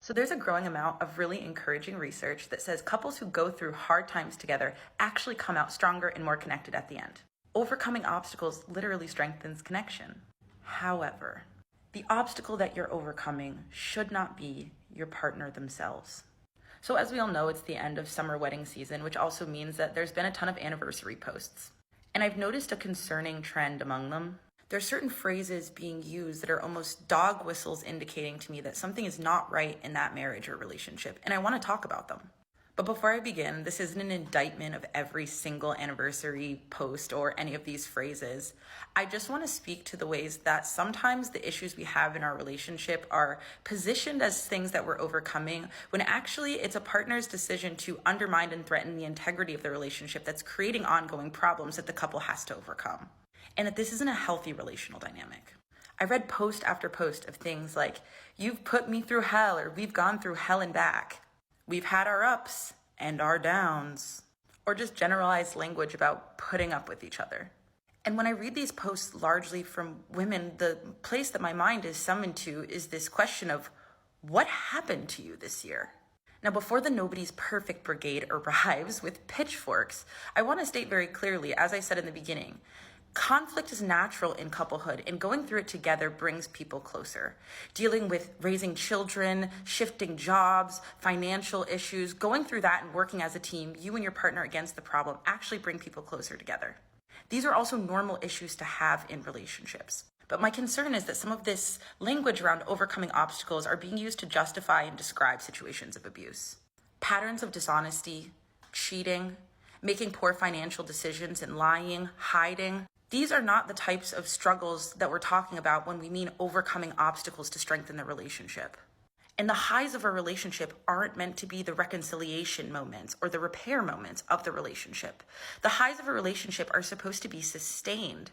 So there's a growing amount of really encouraging research that says couples who go through hard times together actually come out stronger and more connected at the end. Overcoming obstacles literally strengthens connection. However, the obstacle that you're overcoming should not be your partner themselves. So as we all know, it's the end of summer wedding season, which also means that there's been a ton of anniversary posts. And I've noticed a concerning trend among them. There are certain phrases being used that are almost dog whistles indicating to me that something is not right in that marriage or relationship, and I want to talk about them. But before I begin, this isn't an indictment of every single anniversary post or any of these phrases. I just want to speak to the ways that sometimes the issues we have in our relationship are positioned as things that we're overcoming, when actually it's a partner's decision to undermine and threaten the integrity of the relationship that's creating ongoing problems that the couple has to overcome. And that this isn't a healthy relational dynamic. I read post after post of things like, "You've put me through hell," or "We've gone through hell and back." "We've had our ups and our downs," or just generalized language about putting up with each other. And when I read these posts largely from women, the place that my mind is summoned to is this question of, what happened to you this year? Now, before the Nobody's Perfect Brigade arrives with pitchforks, I want to state very clearly, as I said in the beginning, conflict is natural in couplehood, and going through it together brings people closer. Dealing with raising children, shifting jobs, financial issues, going through that and working as a team, you and your partner against the problem, actually bring people closer together. These are also normal issues to have in relationships. But my concern is that some of this language around overcoming obstacles are being used to justify and describe situations of abuse. Patterns of dishonesty, cheating, making poor financial decisions, and lying, hiding. These are not the types of struggles that we're talking about when we mean overcoming obstacles to strengthen the relationship. And the highs of a relationship aren't meant to be the reconciliation moments or the repair moments of the relationship. The highs of a relationship are supposed to be sustained.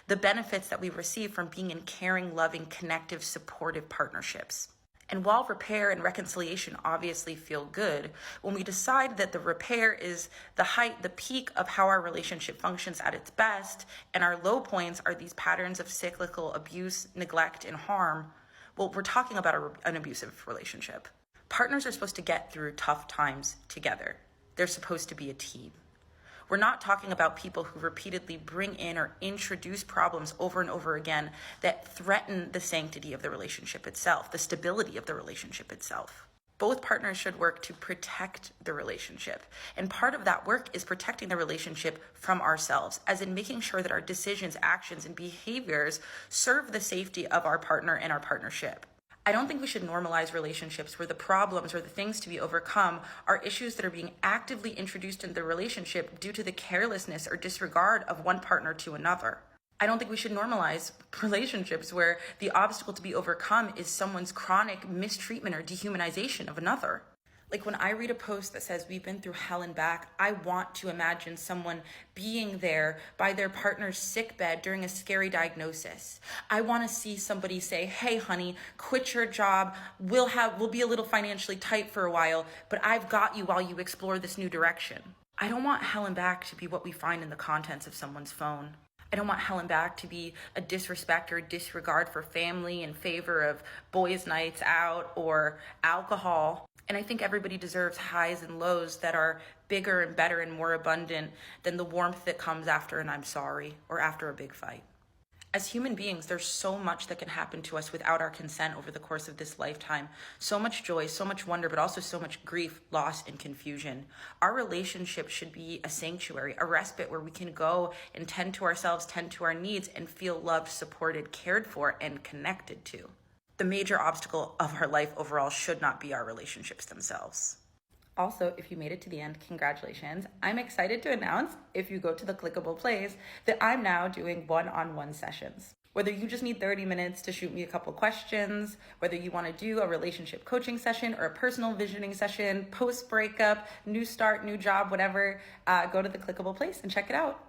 The benefits that we receive from being in caring, loving, connective, supportive partnerships. And while repair and reconciliation obviously feel good, when we decide that the repair is the height, the peak of how our relationship functions at its best, and our low points are these patterns of cyclical abuse, neglect, and harm, well, we're talking about an abusive relationship. Partners are supposed to get through tough times together. They're supposed to be a team. We're not talking about people who repeatedly bring in or introduce problems over and over again that threaten the sanctity of the relationship itself, the stability of the relationship itself. Both partners should work to protect the relationship. And part of that work is protecting the relationship from ourselves, as in making sure that our decisions, actions, and behaviors serve the safety of our partner and our partnership. I don't think we should normalize relationships where the problems or the things to be overcome are issues that are being actively introduced into the relationship due to the carelessness or disregard of one partner to another. I don't think we should normalize relationships where the obstacle to be overcome is someone's chronic mistreatment or dehumanization of another. Like when I read a post that says we've been through hell and back, I want to imagine someone being there by their partner's sickbed during a scary diagnosis. I want to see somebody say, "Hey honey, quit your job. We'll be a little financially tight for a while, but I've got you while you explore this new direction." I don't want hell and back to be what we find in the contents of someone's phone. I don't want hell and back to be a disrespect or a disregard for family in favor of boys' nights out or alcohol. And I think everybody deserves highs and lows that are bigger and better and more abundant than the warmth that comes after an "I'm sorry" or after a big fight. As human beings, there's so much that can happen to us without our consent over the course of this lifetime. So much joy, so much wonder, but also so much grief, loss, and confusion. Our relationship should be a sanctuary, a respite where we can go and tend to ourselves, tend to our needs, and feel loved, supported, cared for, and connected to. The major obstacle of our life overall should not be our relationships themselves. Also, if you made it to the end, congratulations. I'm excited to announce, if you go to the clickable place, that I'm now doing one-on-one sessions. Whether you just need 30 minutes to shoot me a couple questions, whether you want to do a relationship coaching session or a personal visioning session, post-breakup, new start, new job, whatever, go to the clickable place and check it out.